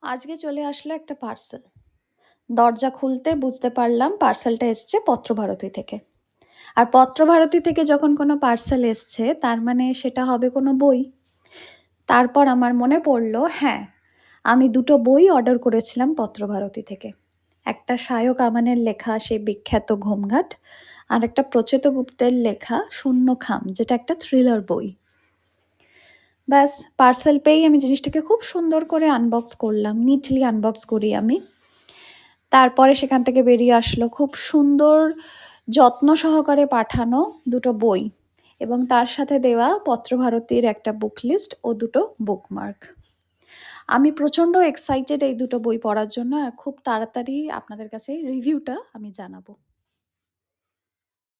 আজকে চলে আসলো একটা পার্সেল। দরজা খুলতে বুঝতে পারলাম পার্সেলটা এসছে পত্রভারতী থেকে। আর পত্রভারতী থেকে যখন কোনো পার্সেল এসছে তার মানে সেটা হবে কোনো বই। তারপর আমার মনে পড়লো, হ্যাঁ, আমি দুটো বই অর্ডার করেছিলাম পত্রভারতী থেকে। একটা সায়ক আমানের লেখা সেই বিখ্যাত ঘুমঘাট, আর একটা প্রচেত গুপ্তের লেখা শূন্যখাম, যেটা একটা থ্রিলার বই। ব্যাস, পার্সেল পেয়েই আমি জিনিসটাকে খুব সুন্দর করে আনবক্স করলাম, নিটলি আনবক্স করি আমি। তারপরে সেখান থেকে বেরিয়ে আসলো খুব সুন্দর যত্ন সহকারে পাঠানো দুটো বই, এবং তার সাথে দেওয়া পত্রভারতীর একটা বুক লিস্ট ও দুটো বুকমার্ক। আমি প্রচণ্ড এক্সাইটেড এই দুটো বই পড়ার জন্য, আর খুব তাড়াতাড়ি আপনাদের কাছে রিভিউটা আমি জানাবো।